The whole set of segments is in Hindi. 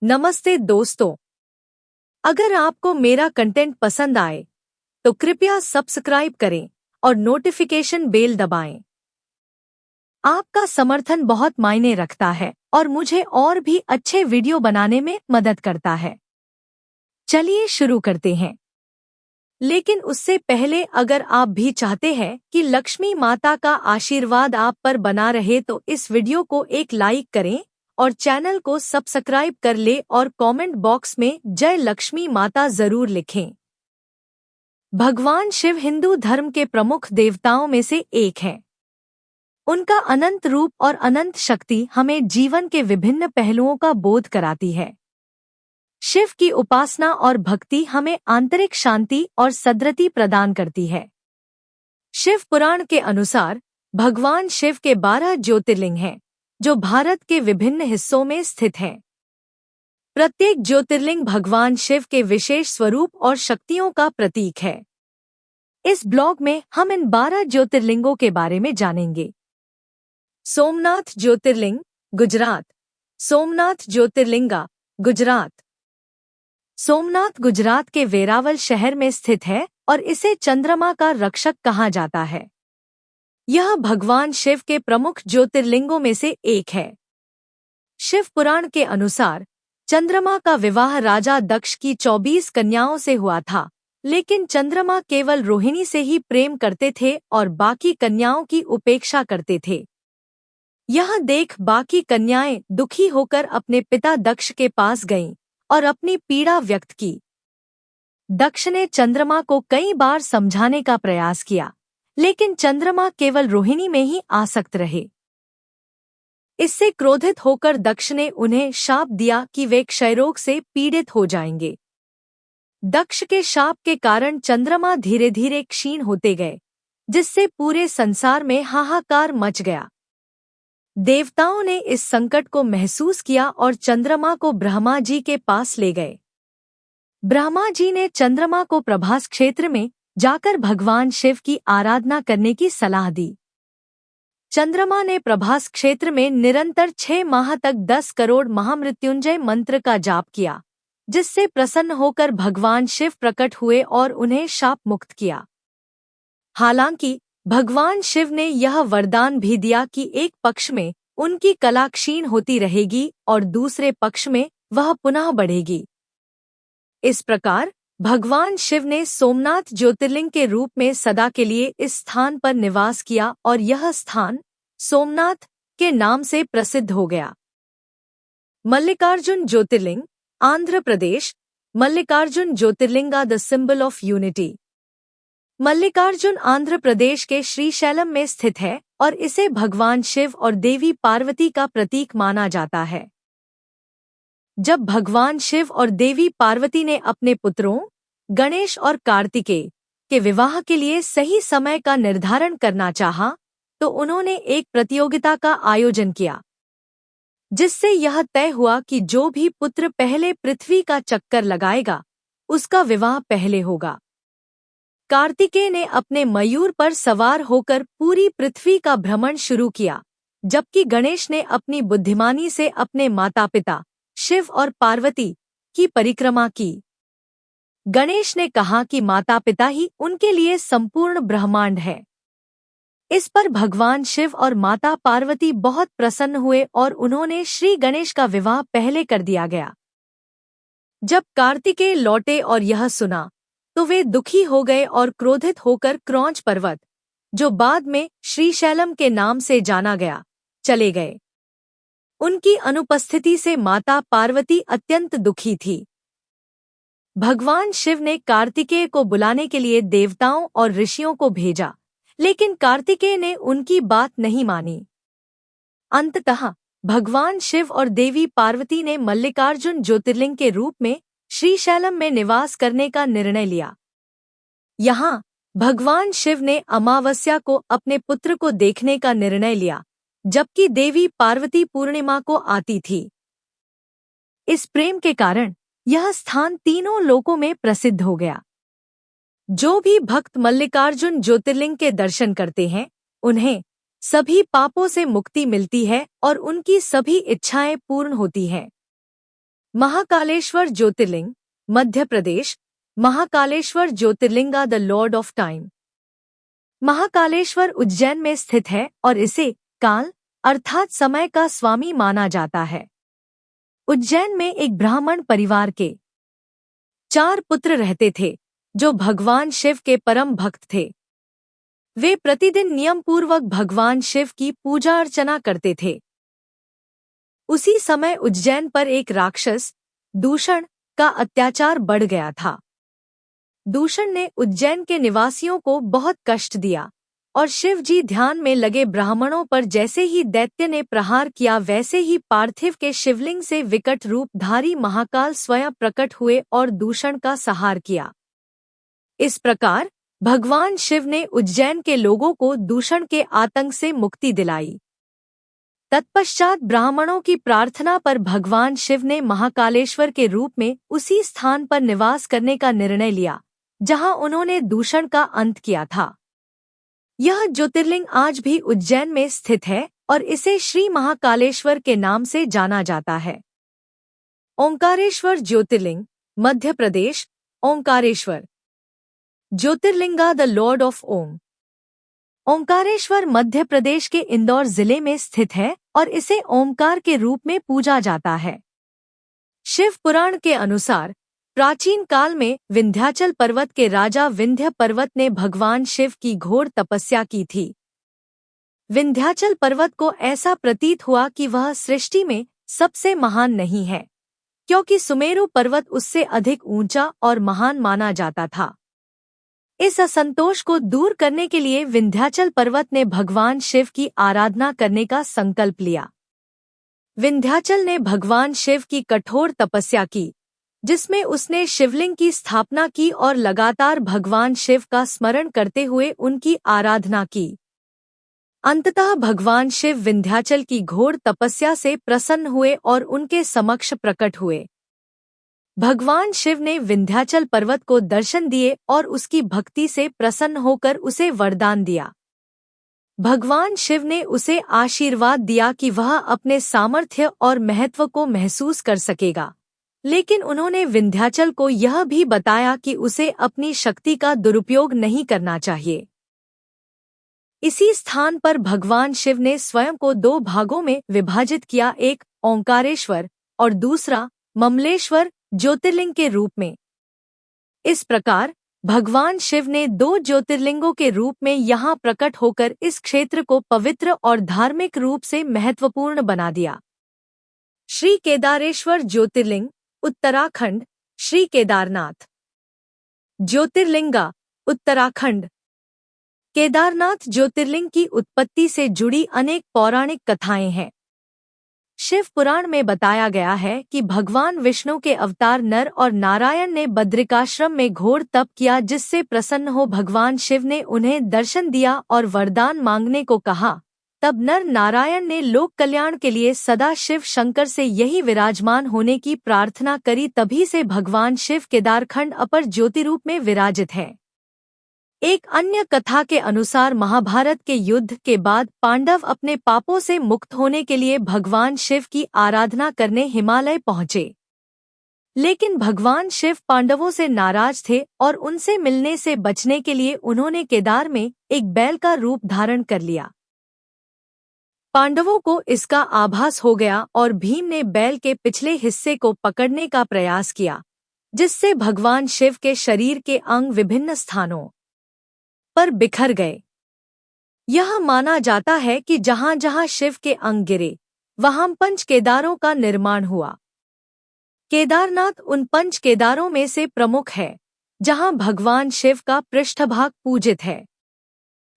नमस्ते दोस्तों, अगर आपको मेरा कंटेंट पसंद आए तो कृपया सब्सक्राइब करें और नोटिफिकेशन बेल दबाएं। आपका समर्थन बहुत मायने रखता है और मुझे और भी अच्छे वीडियो बनाने में मदद करता है। चलिए शुरू करते हैं। लेकिन उससे पहले अगर आप भी चाहते हैं कि लक्ष्मी माता का आशीर्वाद आप पर बना रहे तो इस वीडियो को एक लाइक करें और चैनल को सब्सक्राइब कर ले और कमेंट बॉक्स में जय लक्ष्मी माता जरूर लिखें। भगवान शिव हिंदू धर्म के प्रमुख देवताओं में से एक हैं। उनका अनंत रूप और अनंत शक्ति हमें जीवन के विभिन्न पहलुओं का बोध कराती है। शिव की उपासना और भक्ति हमें आंतरिक शांति और सद्गति प्रदान करती है। शिव पुराण के अनुसार भगवान शिव के 12 ज्योतिर्लिंग हैं, जो भारत के विभिन्न हिस्सों में स्थित हैं। प्रत्येक ज्योतिर्लिंग भगवान शिव के विशेष स्वरूप और शक्तियों का प्रतीक है। इस ब्लॉग में हम इन 12 ज्योतिर्लिंगों के बारे में जानेंगे। सोमनाथ ज्योतिर्लिंग, गुजरात। सोमनाथ ज्योतिर्लिंगा, गुजरात। सोमनाथ गुजरात के वेरावल शहर में स्थित है और इसे चंद्रमा का रक्षक कहा जाता है। यह भगवान शिव के प्रमुख ज्योतिर्लिंगों में से एक है। शिव पुराण के अनुसार चंद्रमा का विवाह राजा दक्ष की 24 कन्याओं से हुआ था, लेकिन चंद्रमा केवल रोहिणी से ही प्रेम करते थे और बाकी कन्याओं की उपेक्षा करते थे। यह देख बाकी कन्याएं दुखी होकर अपने पिता दक्ष के पास गईं और अपनी पीड़ा व्यक्त की। दक्ष ने चंद्रमा को कई बार समझाने का प्रयास किया, लेकिन चंद्रमा केवल रोहिणी में ही आसक्त रहे। इससे क्रोधित होकर दक्ष ने उन्हें शाप दिया कि वे क्षयरोग से पीड़ित हो जाएंगे। दक्ष के शाप के कारण चंद्रमा धीरे धीरे क्षीण होते गए, जिससे पूरे संसार में हाहाकार मच गया। देवताओं ने इस संकट को महसूस किया और चंद्रमा को ब्रह्मा जी के पास ले गए। ब्रह्मा जी ने चंद्रमा को प्रभास क्षेत्र में जाकर भगवान शिव की आराधना करने की सलाह दी। चंद्रमा ने प्रभास क्षेत्र में निरंतर 6 माह तक 10 करोड़ महामृत्युंजय मंत्र का जाप किया, जिससे प्रसन्न होकर भगवान शिव प्रकट हुए और उन्हें शाप मुक्त किया। हालांकि भगवान शिव ने यह वरदान भी दिया कि एक पक्ष में उनकी कला क्षीण होती रहेगी और दूसरे पक्ष में वह पुनः बढ़ेगी। इस प्रकार भगवान शिव ने सोमनाथ ज्योतिर्लिंग के रूप में सदा के लिए इस स्थान पर निवास किया और यह स्थान सोमनाथ के नाम से प्रसिद्ध हो गया। Mallikarjun Jyotirlinga, Andhra Pradesh. Mallikarjun Jyotirlinga the symbol of unity. Mallikarjun Andhra Pradesh के श्रीशैलम में स्थित है और इसे भगवान शिव और देवी पार्वती का प्रतीक माना जाता है। जब भगवान शिव और देवी पार्वती ने अपने पुत्रों गणेश और कार्तिकेय के विवाह के लिए सही समय का निर्धारण करना चाहा, तो उन्होंने एक प्रतियोगिता का आयोजन किया, जिससे यह तय हुआ कि जो भी पुत्र पहले पृथ्वी का चक्कर लगाएगा, उसका विवाह पहले होगा। कार्तिकेय ने अपने मयूर पर सवार होकर पूरी पृथ्वी का भ्रमण शुरू किया, जबकि गणेश ने अपनी बुद्धिमानी से अपने माता पिता शिव और पार्वती की परिक्रमा की। गणेश ने कहा कि माता पिता ही उनके लिए संपूर्ण ब्रह्मांड है। इस पर भगवान शिव और माता पार्वती बहुत प्रसन्न हुए और उन्होंने श्री गणेश का विवाह पहले कर दिया गया। जब कार्तिकेय लौटे और यह सुना तो वे दुखी हो गए और क्रोधित होकर क्रौंच पर्वत, जो बाद में श्रीशैलम के नाम से जाना गया, चले गए। उनकी अनुपस्थिति से माता पार्वती अत्यंत दुखी थी। भगवान शिव ने कार्तिकेय को बुलाने के लिए देवताओं और ऋषियों को भेजा, लेकिन कार्तिकेय ने उनकी बात नहीं मानी। अंततः भगवान शिव और देवी पार्वती ने मल्लिकार्जुन ज्योतिर्लिंग के रूप में श्रीशैलम में निवास करने का निर्णय लिया। यहाँ भगवान शिव ने अमावस्या को अपने पुत्र को देखने का निर्णय लिया, जबकि देवी पार्वती पूर्णिमा को आती थी। इस प्रेम के कारण यह स्थान तीनों लोकों में प्रसिद्ध हो गया। जो भी भक्त मल्लिकार्जुन ज्योतिर्लिंग के दर्शन करते हैं, उन्हें सभी पापों से मुक्ति मिलती है और उनकी सभी इच्छाएं पूर्ण होती हैं। Mahakaleshwar Jyotirlinga, Madhya Pradesh. Mahakaleshwar Jyotirlinga the lord of time. Mahakaleshwar Ujjain में स्थित है और इसे काल अर्थात समय का स्वामी माना जाता है। उज्जैन में एक ब्राह्मण परिवार के 4 पुत्र रहते थे जो भगवान शिव के परम भक्त थे। वे प्रतिदिन नियमपूर्वक भगवान शिव की पूजा अर्चना करते थे। उसी समय उज्जैन पर एक राक्षस दूषण का अत्याचार बढ़ गया था। दूषण ने उज्जैन के निवासियों को बहुत कष्ट दिया और शिव जी ध्यान में लगे ब्राह्मणों पर जैसे ही दैत्य ने प्रहार किया वैसे ही पार्थिव के शिवलिंग से विकट रूपधारी महाकाल स्वयं प्रकट हुए और दूषण का संहार किया। इस प्रकार भगवान शिव ने उज्जैन के लोगों को दूषण के आतंक से मुक्ति दिलाई। तत्पश्चात ब्राह्मणों की प्रार्थना पर भगवान शिव ने महाकालेश्वर के रूप में उसी स्थान पर निवास करने का निर्णय लिया जहां उन्होंने दूषण का अंत किया था। यह ज्योतिर्लिंग आज भी उज्जैन में स्थित है और इसे श्री महाकालेश्वर के नाम से जाना जाता है। Omkareshwar Jyotirlinga, Madhya Pradesh. Omkareshwar Jyotirlinga the lord of Om. Omkareshwar Madhya Pradesh के इंदौर जिले में स्थित है और इसे ओमकार के रूप में पूजा जाता है। शिव पुराण के अनुसार प्राचीन काल में विंध्याचल पर्वत के राजा विंध्य पर्वत ने भगवान शिव की घोर तपस्या की थी। विंध्याचल पर्वत को ऐसा प्रतीत हुआ कि वह सृष्टि में सबसे महान नहीं है, क्योंकि सुमेरु पर्वत उससे अधिक ऊंचा और महान माना जाता था। इस असंतोष को दूर करने के लिए विंध्याचल पर्वत ने भगवान शिव की आराधना करने का संकल्प लिया। विंध्याचल ने भगवान शिव की कठोर तपस्या की, जिसमें उसने शिवलिंग की स्थापना की और लगातार भगवान शिव का स्मरण करते हुए उनकी आराधना की। अंततः भगवान शिव विंध्याचल की घोर तपस्या से प्रसन्न हुए और उनके समक्ष प्रकट हुए। भगवान शिव ने विंध्याचल पर्वत को दर्शन दिए और उसकी भक्ति से प्रसन्न होकर उसे वरदान दिया। भगवान शिव ने उसे आशीर्वाद दिया कि वह अपने सामर्थ्य और महत्व को महसूस कर सकेगा, लेकिन उन्होंने विंध्याचल को यह भी बताया कि उसे अपनी शक्ति का दुरुपयोग नहीं करना चाहिए। इसी स्थान पर भगवान शिव ने स्वयं को 2 भागों में विभाजित किया, एक ओंकारेश्वर और दूसरा ममलेश्वर ज्योतिर्लिंग के रूप में। इस प्रकार भगवान शिव ने 2 ज्योतिर्लिंगों के रूप में यहाँ प्रकट होकर इस क्षेत्र को पवित्र और धार्मिक रूप से महत्वपूर्ण बना दिया। श्री केदारेश्वर ज्योतिर्लिंग, उत्तराखंड। श्री केदारनाथ ज्योतिर्लिंगा, उत्तराखंड। केदारनाथ ज्योतिर्लिंग की उत्पत्ति से जुड़ी अनेक पौराणिक कथाएं हैं। शिव पुराण में बताया गया है कि भगवान विष्णु के अवतार नर और नारायण ने बद्रिकाश्रम में घोर तप किया, जिससे प्रसन्न हो भगवान शिव ने उन्हें दर्शन दिया और वरदान मांगने को कहा। तब नर नारायण ने लोक कल्याण के लिए सदा शिव शंकर से यही विराजमान होने की प्रार्थना करी। तभी से भगवान शिव केदारखंड अपर ज्योति रूप में विराजित है। एक अन्य कथा के अनुसार महाभारत के युद्ध के बाद पांडव अपने पापों से मुक्त होने के लिए भगवान शिव की आराधना करने हिमालय पहुंचे, लेकिन भगवान शिव पांडवों से नाराज थे और उनसे मिलने से बचने के लिए उन्होंने केदार में एक बैल का रूप धारण कर लिया। पांडवों को इसका आभास हो गया और भीम ने बैल के पिछले हिस्से को पकड़ने का प्रयास किया, जिससे भगवान शिव के शरीर के अंग विभिन्न स्थानों पर बिखर गए। यह माना जाता है कि जहां जहां शिव के अंग गिरे वहां 5 केदारों का निर्माण हुआ। केदारनाथ उन 5 केदारों में से प्रमुख है जहां भगवान शिव का पृष्ठभाग पूजित है।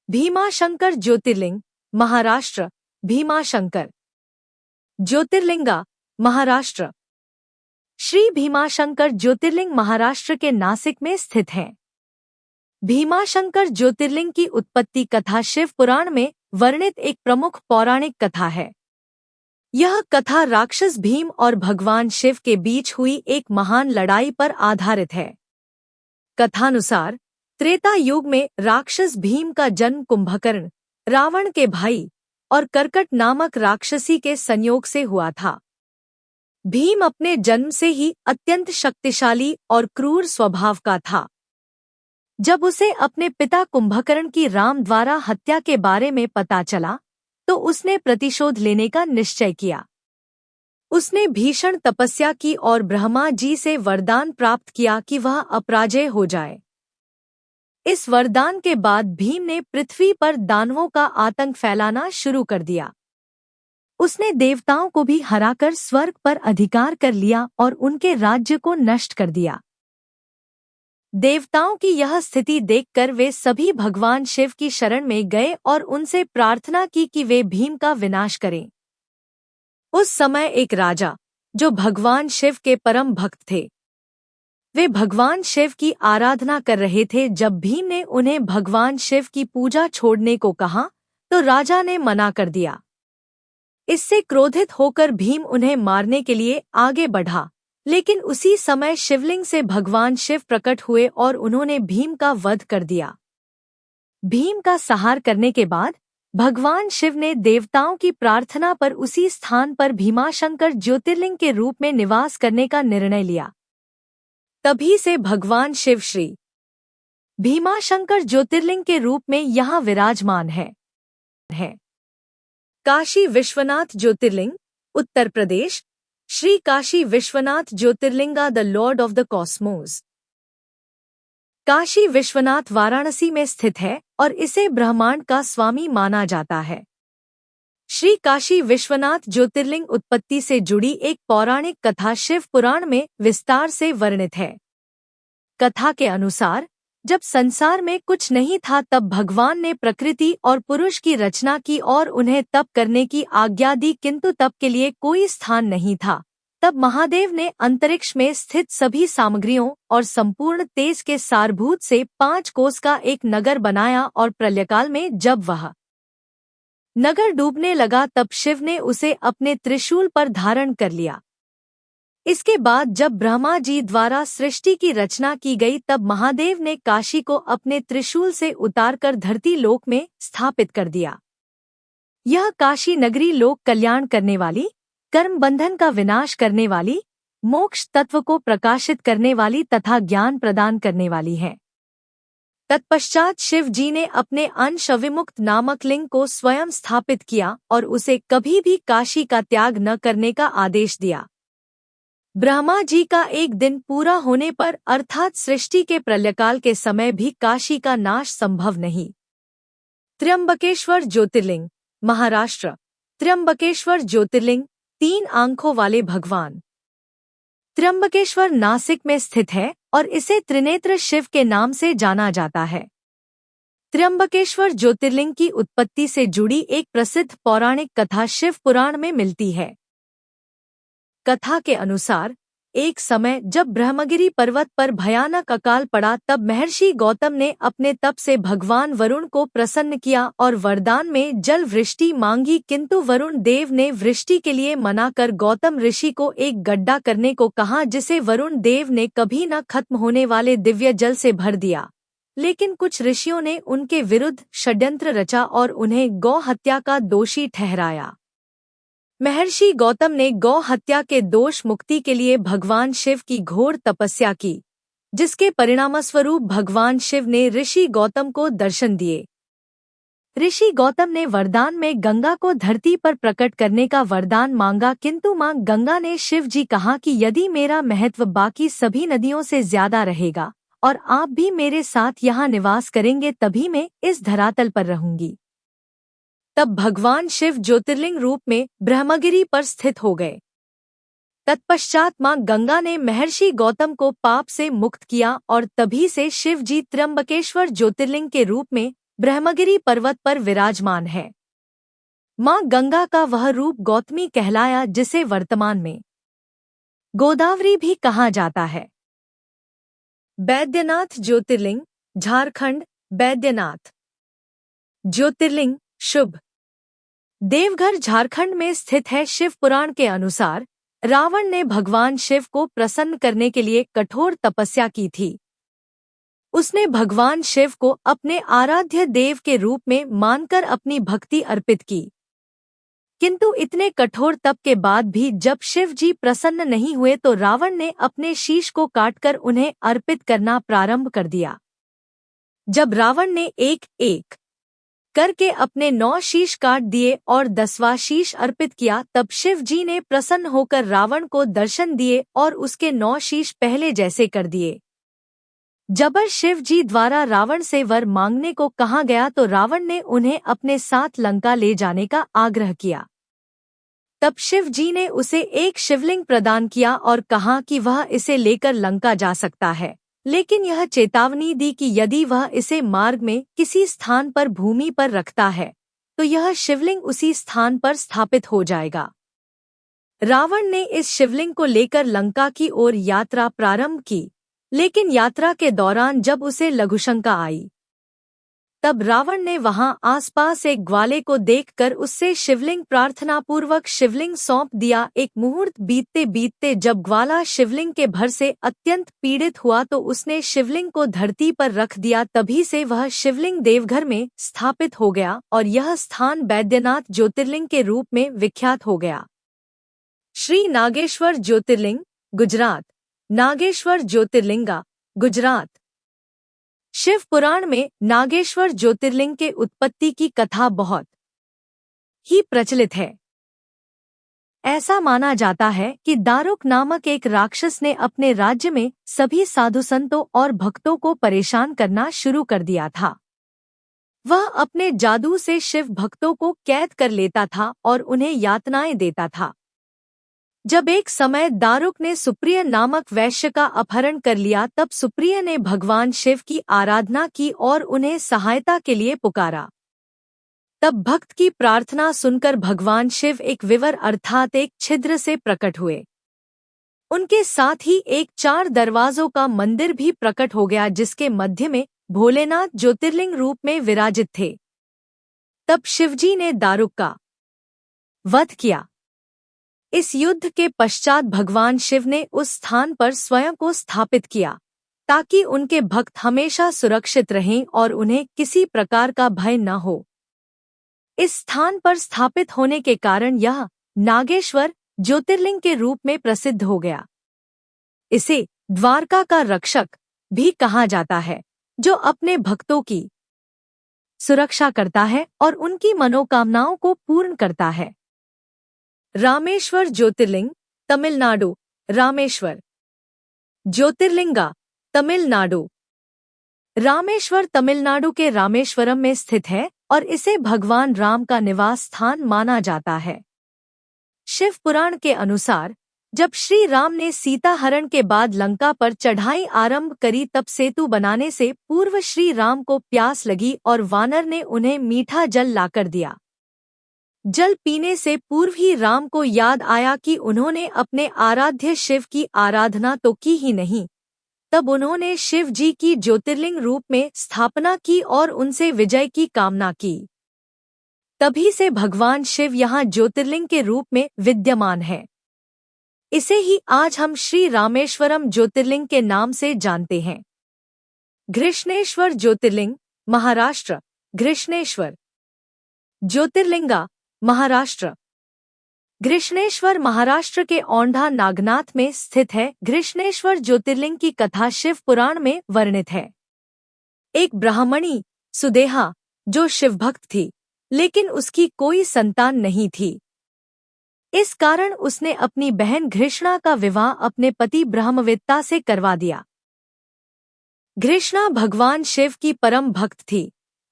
भीमाशंकर ज्योतिर्लिंग, महाराष्ट्र। भीमाशंकर ज्योतिर्लिंगा, महाराष्ट्र। श्री भीमाशंकर ज्योतिर्लिंग महाराष्ट्र के नासिक में स्थित है। भीमाशंकर ज्योतिर्लिंग की उत्पत्ति कथा शिव पुराण में वर्णित एक प्रमुख पौराणिक कथा है। यह कथा राक्षस भीम और भगवान शिव के बीच हुई एक महान लड़ाई पर आधारित है। कथानुसार त्रेता युग में राक्षस भीम का जन्म कुंभकर्ण, रावण के भाई, और कर्कट नामक राक्षसी के संयोग से हुआ था। भीम अपने जन्म से ही अत्यंत शक्तिशाली और क्रूर स्वभाव का था। जब उसे अपने पिता कुंभकर्ण की राम द्वारा हत्या के बारे में पता चला, तो उसने प्रतिशोध लेने का निश्चय किया। उसने भीषण तपस्या की और ब्रह्मा जी से वरदान प्राप्त किया कि वह अपराजय हो जाए। इस वरदान के बाद भीम ने पृथ्वी पर दानवों का आतंक फैलाना शुरू कर दिया। उसने देवताओं को भी हराकर स्वर्ग पर अधिकार कर लिया और उनके राज्य को नष्ट कर दिया। देवताओं की यह स्थिति देखकर वे सभी भगवान शिव की शरण में गए और उनसे प्रार्थना की कि वे भीम का विनाश करें। उस समय एक राजा, जो भगवान शिव के परम भक्त थे, वे भगवान शिव की आराधना कर रहे थे। जब भीम ने उन्हें भगवान शिव की पूजा छोड़ने को कहा, तो राजा ने मना कर दिया। इससे क्रोधित होकर भीम उन्हें मारने के लिए आगे बढ़ा, लेकिन उसी समय शिवलिंग से भगवान शिव प्रकट हुए और उन्होंने भीम का वध कर दिया। भीम का संहार करने के बाद भगवान शिव ने देवताओं की प्रार्थना पर उसी स्थान पर भीमाशंकर ज्योतिर्लिंग के रूप में निवास करने का निर्णय लिया। तभी से भगवान शिव श्री भीमाशंकर ज्योतिर्लिंग के रूप में यहाँ विराजमान है। Kashi Vishwanath Jyotirlinga, Uttar Pradesh. Shri Kashi Vishwanath Jyotirlinga the lord of the cosmos. Kashi Vishwanath Varanasi में स्थित है और इसे ब्रह्मांड का स्वामी माना जाता है। श्री काशी विश्वनाथ ज्योतिर्लिंग उत्पत्ति से जुड़ी एक पौराणिक कथा शिव पुराण में विस्तार से वर्णित है। कथा के अनुसार, जब संसार में कुछ नहीं था तब भगवान ने प्रकृति और पुरुष की रचना की और उन्हें तप करने की आज्ञा दी, किंतु तप के लिए कोई स्थान नहीं था। तब महादेव ने अंतरिक्ष में स्थित सभी सामग्रियों और संपूर्ण तेज के सारभूत से 5 कोस का एक नगर बनाया और प्रलयकाल में जब वह नगर डूबने लगा तब शिव ने उसे अपने त्रिशूल पर धारण कर लिया। इसके बाद जब ब्रह्मा जी द्वारा सृष्टि की रचना की गई तब महादेव ने काशी को अपने त्रिशूल से उतारकर धरती लोक में स्थापित कर दिया। यह काशी नगरी लोक कल्याण करने वाली, कर्म बंधन का विनाश करने वाली, मोक्ष तत्व को प्रकाशित करने वाली तथा ज्ञान प्रदान करने वाली है। तत्पश्चात शिव जी ने अपने अंश अविमुक्त नामक लिंग को स्वयं स्थापित किया और उसे कभी भी काशी का त्याग न करने का आदेश दिया। ब्रह्मा जी का एक दिन पूरा होने पर अर्थात सृष्टि के प्रलयकाल के समय भी काशी का नाश संभव नहीं। त्र्यंबकेश्वर ज्योतिर्लिंग, महाराष्ट्र। त्र्यंबकेश्वर ज्योतिर्लिंग 3 आंखों वाले भगवान त्र्यंबकेश्वर नासिक में स्थित है और इसे त्रिनेत्र शिव के नाम से जाना जाता है। त्र्यंबकेश्वर ज्योतिर्लिंग की उत्पत्ति से जुड़ी एक प्रसिद्ध पौराणिक कथा शिव पुराण में मिलती है। कथा के अनुसार, एक समय जब ब्रह्मगिरि पर्वत पर भयानक अकाल पड़ा तब महर्षि गौतम ने अपने तप से भगवान वरुण को प्रसन्न किया और वरदान में जल वृष्टि मांगी, किंतु वरुण देव ने वृष्टि के लिए मना कर गौतम ऋषि को एक गड्ढा करने को कहा, जिसे वरुण देव ने कभी न खत्म होने वाले दिव्य जल से भर दिया। लेकिन कुछ ऋषियों ने उनके विरुद्ध षड्यंत्र रचा और उन्हें गौ हत्या का दोषी ठहराया। महर्षि गौतम ने गौ हत्या के दोष मुक्ति के लिए भगवान शिव की घोर तपस्या की, जिसके परिणामस्वरूप भगवान शिव ने ऋषि गौतम को दर्शन दिए। ऋषि गौतम ने वरदान में गंगा को धरती पर प्रकट करने का वरदान मांगा, किंतु मां गंगा ने शिव जी कहा कि यदि मेरा महत्व बाकी सभी नदियों से ज्यादा रहेगा और आप भी मेरे साथ यहाँ निवास करेंगे तभी मैं इस धरातल पर रहूंगी। तब भगवान शिव ज्योतिर्लिंग रूप में ब्रह्मगिरि पर स्थित हो गए। तत्पश्चात मां गंगा ने महर्षि गौतम को पाप से मुक्त किया और तभी से शिव जी त्र्यंबकेश्वर ज्योतिर्लिंग के रूप में ब्रह्मगिरि पर्वत पर विराजमान है। मां गंगा का वह रूप गौतमी कहलाया, जिसे वर्तमान में गोदावरी भी कहा जाता है। बैद्यनाथ ज्योतिर्लिंग, झारखंड। बैद्यनाथ ज्योतिर्लिंग शुभ देवघर झारखंड में स्थित है। शिव पुराण के अनुसार रावण ने भगवान शिव को प्रसन्न करने के लिए कठोर तपस्या की थी। उसने भगवान शिव को अपने आराध्य देव के रूप में मानकर अपनी भक्ति अर्पित की। किंतु इतने कठोर तप के बाद भी जब शिव जी प्रसन्न नहीं हुए तो रावण ने अपने शीश को काटकर उन्हें अर्पित करना प्रारंभ कर दिया। जब रावण ने एक एक करके अपने 9 शीश काट दिए और 10वां शीश अर्पित किया, तब शिव जी ने प्रसन्न होकर रावण को दर्शन दिए और उसके 9 शीश पहले जैसे कर दिए। जब शिव जी द्वारा रावण से वर मांगने को कहा गया तो रावण ने उन्हें अपने साथ लंका ले जाने का आग्रह किया। तब शिव जी ने उसे एक शिवलिंग प्रदान किया और कहा कि वह इसे लेकर लंका जा सकता है, लेकिन यह चेतावनी दी कि यदि वह इसे मार्ग में किसी स्थान पर भूमि पर रखता है तो यह शिवलिंग उसी स्थान पर स्थापित हो जाएगा। रावण ने इस शिवलिंग को लेकर लंका की ओर यात्रा प्रारंभ की, लेकिन यात्रा के दौरान जब उसे लघुशंका आई तब रावण ने वहां आसपास एक ग्वाले को देखकर उससे शिवलिंग प्रार्थनापूर्वक शिवलिंग सौंप दिया। एक मुहूर्त बीतते बीतते जब ग्वाला शिवलिंग के भर से अत्यंत पीड़ित हुआ तो उसने शिवलिंग को धरती पर रख दिया। तभी से वह शिवलिंग देवघर में स्थापित हो गया और यह स्थान बैद्यनाथ ज्योतिर्लिंग के रूप में विख्यात हो गया। श्री नागेश्वर ज्योतिर्लिंग, गुजरात। नागेश्वर ज्योतिर्लिंगा, गुजरात। शिव पुराण में नागेश्वर ज्योतिर्लिंग के उत्पत्ति की कथा बहुत ही प्रचलित है। ऐसा माना जाता है कि दारुक नामक एक राक्षस ने अपने राज्य में सभी साधु संतों और भक्तों को परेशान करना शुरू कर दिया था। वह अपने जादू से शिव भक्तों को कैद कर लेता था और उन्हें यातनाएं देता था। जब एक समय दारुक ने सुप्रिय नामक वैश्य का अपहरण कर लिया तब सुप्रिय ने भगवान शिव की आराधना की और उन्हें सहायता के लिए पुकारा। तब भक्त की प्रार्थना सुनकर भगवान शिव एक विवर अर्थात एक छिद्र से प्रकट हुए। उनके साथ ही एक 4 दरवाजों का मंदिर भी प्रकट हो गया जिसके मध्य में भोलेनाथ ज्योतिर्लिंग रूप में विराजित थे। तब शिवजी ने दारुक का वध किया। इस युद्ध के पश्चात भगवान शिव ने उस स्थान पर स्वयं को स्थापित किया ताकि उनके भक्त हमेशा सुरक्षित रहें और उन्हें किसी प्रकार का भय न हो। इस स्थान पर स्थापित होने के कारण यह नागेश्वर ज्योतिर्लिंग के रूप में प्रसिद्ध हो गया। इसे द्वारका का रक्षक भी कहा जाता है, जो अपने भक्तों की सुरक्षा करता है और उनकी मनोकामनाओं को पूर्ण करता है। रामेश्वर ज्योतिर्लिंग, तमिलनाडु। रामेश्वर ज्योतिर्लिंगा, तमिलनाडु। रामेश्वर तमिलनाडु के रामेश्वरम में स्थित है और इसे भगवान राम का निवास स्थान माना जाता है। शिव पुराण के अनुसार जब श्री राम ने सीता हरण के बाद लंका पर चढ़ाई आरंभ करी तब सेतु बनाने से पूर्व श्री राम को प्यास लगी और वानर ने उन्हें मीठा जल लाकर दिया। जल पीने से पूर्व ही राम को याद आया कि उन्होंने अपने आराध्य शिव की आराधना तो की ही नहीं। तब उन्होंने शिव जी की ज्योतिर्लिंग रूप में स्थापना की और उनसे विजय की कामना की। तभी से भगवान शिव यहाँ ज्योतिर्लिंग के रूप में विद्यमान है। इसे ही आज हम श्री रामेश्वरम ज्योतिर्लिंग के नाम से जानते हैं। घृष्णेश्वर ज्योतिर्लिंग, महाराष्ट्र। घृष्णेश्वर ज्योतिर्लिंगा, महाराष्ट्र। घृष्णेश्वर महाराष्ट्र के औंढा नागनाथ में स्थित है। घृष्णेश्वर ज्योतिर्लिंग की कथा शिव पुराण में वर्णित है। एक ब्राह्मणी सुदेहा जो शिवभक्त थी, लेकिन उसकी कोई संतान नहीं थी। इस कारण उसने अपनी बहन घृष्णा का विवाह अपने पति ब्रह्मवेत्ता से करवा दिया। घृष्णा भगवान शिव की परम भक्त थी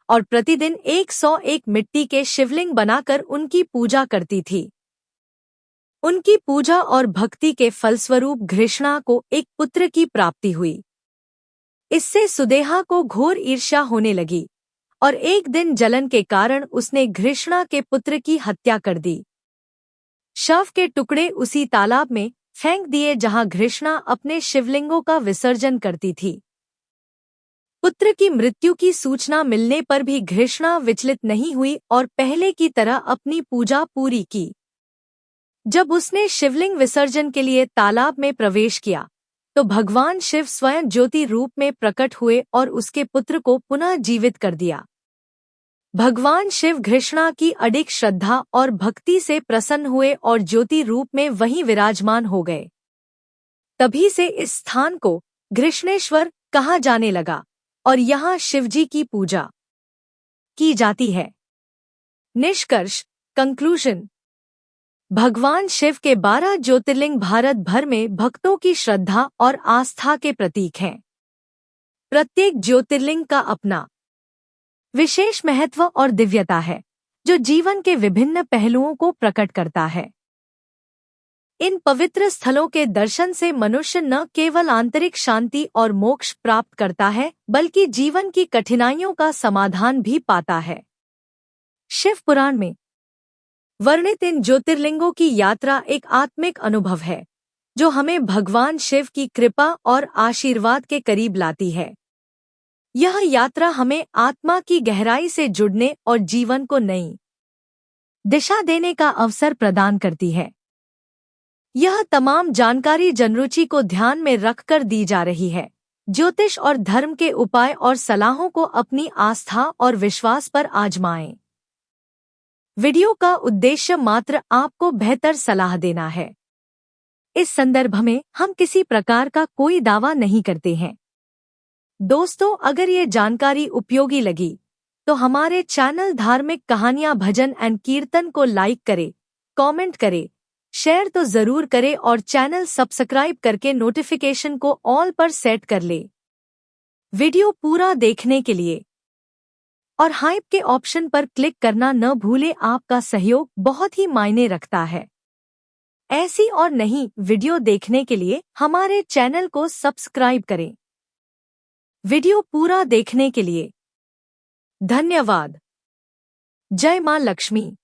और प्रतिदिन 101 मिट्टी के शिवलिंग बनाकर उनकी पूजा करती थी। उनकी पूजा और भक्ति के फलस्वरूप घृष्णा को एक पुत्र की प्राप्ति हुई। इससे सुदेहा को घोर ईर्ष्या होने लगी और एक दिन जलन के कारण उसने घृष्णा के पुत्र की हत्या कर दी। शव के टुकड़े उसी तालाब में फेंक दिए जहां घृष्णा अपने शिवलिंगों का विसर्जन करती थी। पुत्र की मृत्यु की सूचना मिलने पर भी घृष्णा विचलित नहीं हुई और पहले की तरह अपनी पूजा पूरी की। जब उसने शिवलिंग विसर्जन के लिए तालाब में प्रवेश किया तो भगवान शिव स्वयं ज्योति रूप में प्रकट हुए और उसके पुत्र को पुनः जीवित कर दिया। भगवान शिव घृष्णा की अडिग श्रद्धा और भक्ति से प्रसन्न हुए और ज्योति रूप में वहीं विराजमान हो गए। तभी से इस स्थान को घृष्णेश्वर कहा जाने लगा और यहाँ शिवजी की पूजा की जाती है। निष्कर्ष, कंक्लूजन। भगवान शिव के 12 ज्योतिर्लिंग भारत भर में भक्तों की श्रद्धा और आस्था के प्रतीक हैं। प्रत्येक ज्योतिर्लिंग का अपना विशेष महत्व और दिव्यता है, जो जीवन के विभिन्न पहलुओं को प्रकट करता है। इन पवित्र स्थलों के दर्शन से मनुष्य न केवल आंतरिक शांति और मोक्ष प्राप्त करता है, बल्कि जीवन की कठिनाइयों का समाधान भी पाता है। शिव पुराण में वर्णित इन ज्योतिर्लिंगों की यात्रा एक आत्मिक अनुभव है, जो हमें भगवान शिव की कृपा और आशीर्वाद के करीब लाती है। यह यात्रा हमें आत्मा की गहराई से जुड़ने और जीवन को नई दिशा देने का अवसर प्रदान करती है। यह तमाम जानकारी जनरुचि को ध्यान में रखकर दी जा रही है। ज्योतिष और धर्म के उपाय और सलाहों को अपनी आस्था और विश्वास पर आजमाएं। वीडियो का उद्देश्य मात्र आपको बेहतर सलाह देना है। इस संदर्भ में हम किसी प्रकार का कोई दावा नहीं करते हैं। दोस्तों, अगर ये जानकारी उपयोगी लगी तो हमारे चैनल धार्मिक कहानियां भजन एंड कीर्तन को लाइक करें, कमेंट करें, शेयर तो जरूर करें और चैनल सब्सक्राइब करके नोटिफिकेशन को ऑल पर सेट कर ले। वीडियो पूरा देखने के लिए और हाइप के ऑप्शन पर क्लिक करना न भूले। आपका सहयोग बहुत ही मायने रखता है। ऐसी और नई वीडियो देखने के लिए हमारे चैनल को सब्सक्राइब करें। वीडियो पूरा देखने के लिए धन्यवाद। जय मां लक्ष्मी।